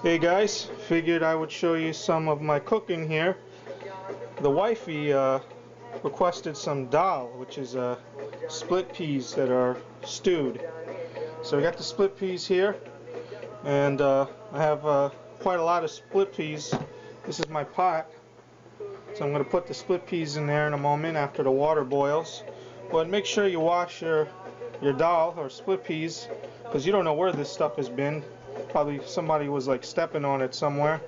Hey guys, figured I would show you some of my cooking here. The wifey requested some dal, which is split peas that are stewed. So we got the split peas here, and I have quite a lot of split peas. This is my pot, so I'm going to put the split peas in there in a moment after the water boils. But make sure you wash your dal or split peas, because you don't know where this stuff has been. Probably somebody was like stepping on it somewhere.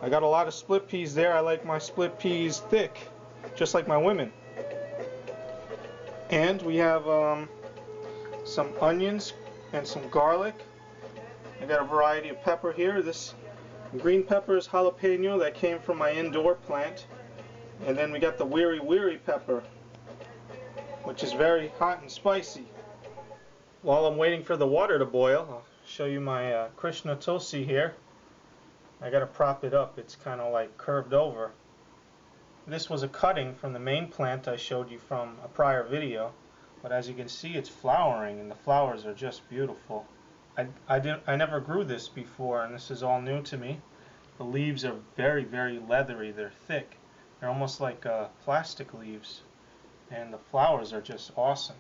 I got a lot of split peas there. I like my split peas thick, just like my women. And we have some onions and some garlic. I got a variety of pepper here. This green pepper is jalapeno that came from my indoor plant. And then we got the wiri pepper, which is very hot and spicy. While I'm waiting for the water to boil, I'll show you my Krishna tulsi here. I gotta prop it up. It's kind of like curved over. This was a cutting from the main plant I showed you from a prior video, but as you can see, it's flowering and the flowers are just beautiful. I never grew this before, and this is all new to me. The leaves are very leathery. They're thick. They're almost like plastic leaves, and the flowers are just awesome.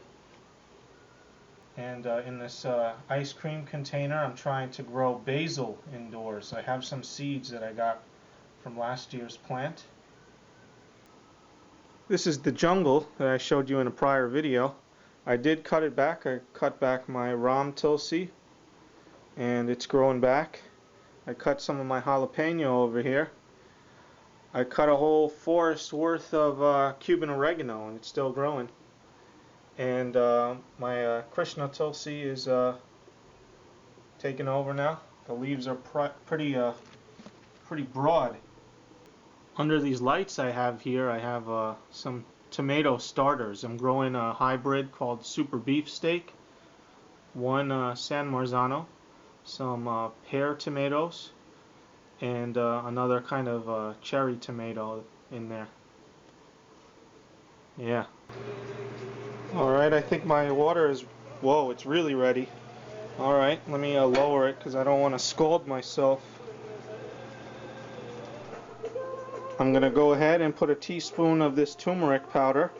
And in this ice cream container, I'm trying to grow basil indoors. I have some seeds that I got from last year's plant. This is the jungle that I showed you in a prior video. I did cut it back. I cut back my ram tulsi, and it's growing back. I cut some of my jalapeno over here. I cut a whole forest worth of Cuban oregano, and it's still growing. And my Krishna tulsi is taking over now. The leaves are pretty broad. Under these lights I have here, I have some tomato starters. I'm growing a hybrid called Super Beefsteak, one San Marzano, some pear tomatoes, and another kind of cherry tomato in there. Yeah. Alright, I think my water is, whoa, it's really ready. Alright, let me lower it because I don't want to scald myself. I'm going to go ahead and put a teaspoon of this turmeric powder.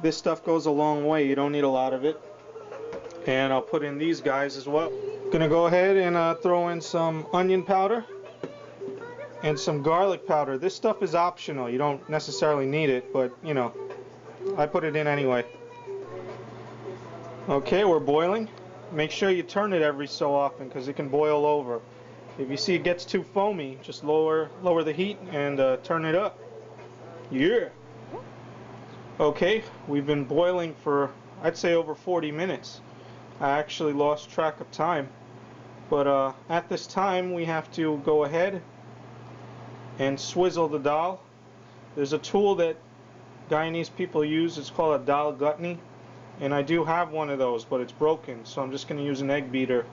This stuff goes a long way, you don't need a lot of it. And I'll put in these guys as well. Going to go ahead and throw in some onion powder and some garlic powder. This stuff is optional, you don't necessarily need it, but you know, I put it in anyway. Okay, we're boiling. Make sure you turn it every so often because it can boil over. If you see it gets too foamy, just lower the heat and turn it up. Yeah. Okay, we've been boiling for, I'd say, over 40 minutes. I actually lost track of time. But at this time, we have to go ahead and swizzle the dal. There's a tool that Guyanese people use. It's called a Dahl gutney. And I do have one of those, but it's broken, so I'm just going to use an egg beater.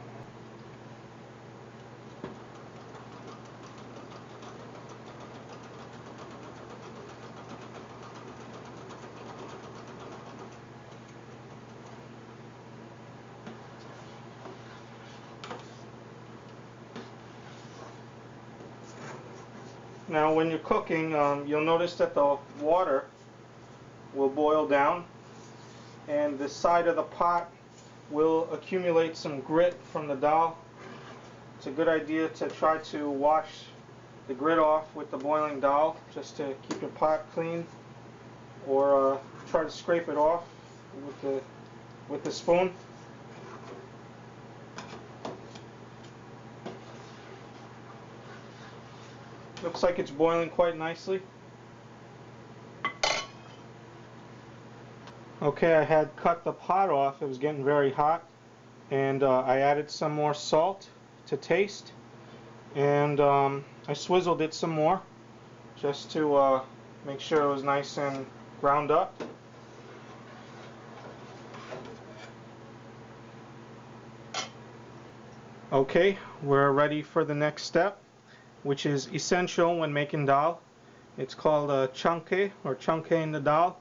Now when you're cooking, you'll notice that the water will boil down, and the side of the pot will accumulate some grit from the dal. It's a good idea to try to wash the grit off with the boiling dal just to keep your pot clean, or try to scrape it off with the spoon. Looks like it's boiling quite nicely. Okay, I had cut the pot off. It was getting very hot, and I added some more salt to taste, and I swizzled it some more just to make sure it was nice and ground up. Okay, we're ready for the next step, which is essential when making dal. It's called chunke, or chunke in the dal,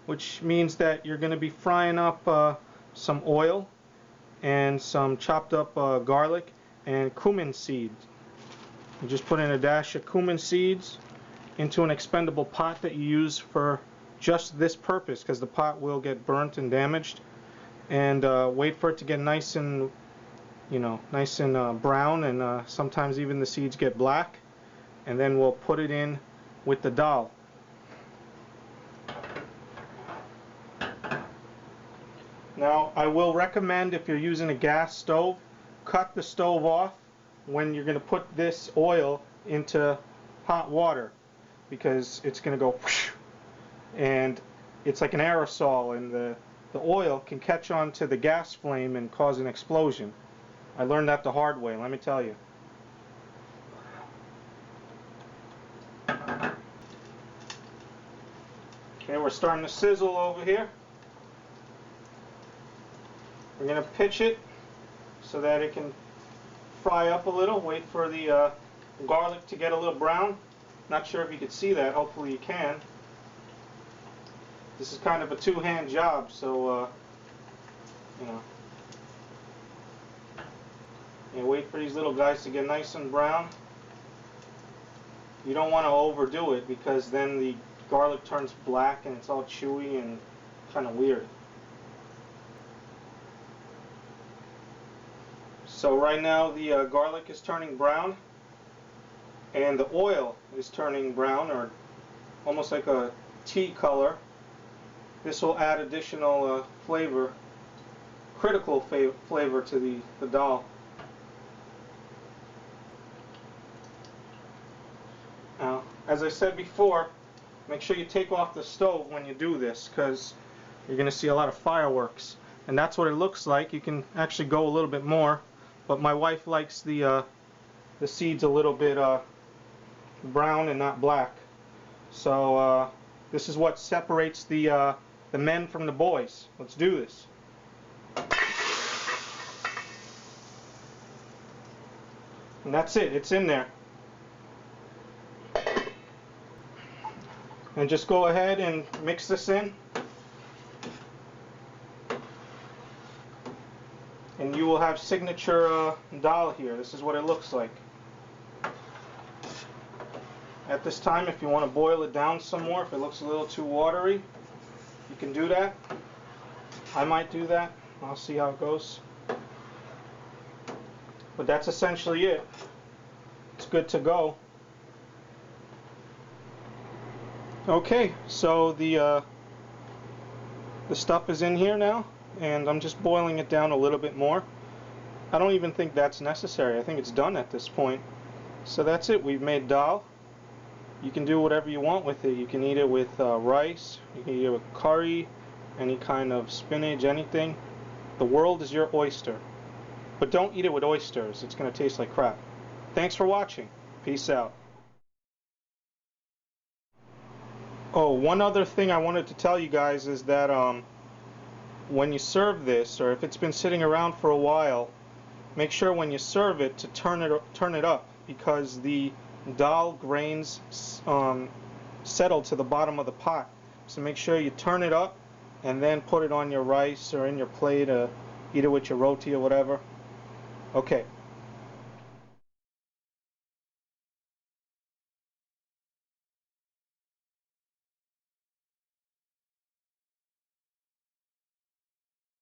which means that you're going to be frying up some oil and some chopped up garlic and cumin seeds. You just put in a dash of cumin seeds into an expendable pot that you use for just this purpose, because the pot will get burnt and damaged. And wait for it to get nice and, nice and brown, and sometimes even the seeds get black. And then we'll put it in with the Dahl. Now, I will recommend, if you're using a gas stove, cut the stove off when you're going to put this oil into hot water, because it's going to go whoosh, and it's like an aerosol, and the oil can catch on to the gas flame and cause an explosion. I learned that the hard way, let me tell you. Okay, we're starting to sizzle over here. We're going to pitch it so that it can fry up a little. Wait for the garlic to get a little brown. Not sure if you can see that. Hopefully you can. This is kind of a two-hand job, so wait for these little guys to get nice and brown. You don't want to overdo it, because then the garlic turns black and it's all chewy and kind of weird. So right now the garlic is turning brown and the oil is turning brown, or almost like a tea color. This will add additional flavor, critical flavor to the Dahl. Now, as I said before, make sure you take off the stove when you do this, because you're going to see a lot of fireworks. And that's what it looks like. You can actually go a little bit more, but my wife likes the seeds a little bit brown and not black. So this is what separates the men from the boys. Let's do this. And that's it. It's in there. And just go ahead and mix this in. And you will have signature Dahl here. This is what it looks like. At this time, if you want to boil it down some more, if it looks a little too watery, you can do that. I might do that. I'll see how it goes. But that's essentially it. It's good to go. Okay, so the stuff is in here now, and I'm just boiling it down a little bit more. I don't even think that's necessary. I think it's done at this point. So that's it. We've made Dahl. You can do whatever you want with it. You can eat it with rice, you can eat it with curry, any kind of spinach, anything. The world is your oyster. But don't eat it with oysters. It's going to taste like crap. Thanks for watching. Peace out. Oh, one other thing I wanted to tell you guys is that when you serve this, or if it's been sitting around for a while, make sure when you serve it to turn it up, because the Dahl grains settle to the bottom of the pot. So make sure you turn it up and then put it on your rice or in your plate, eat it with your roti or whatever. Okay.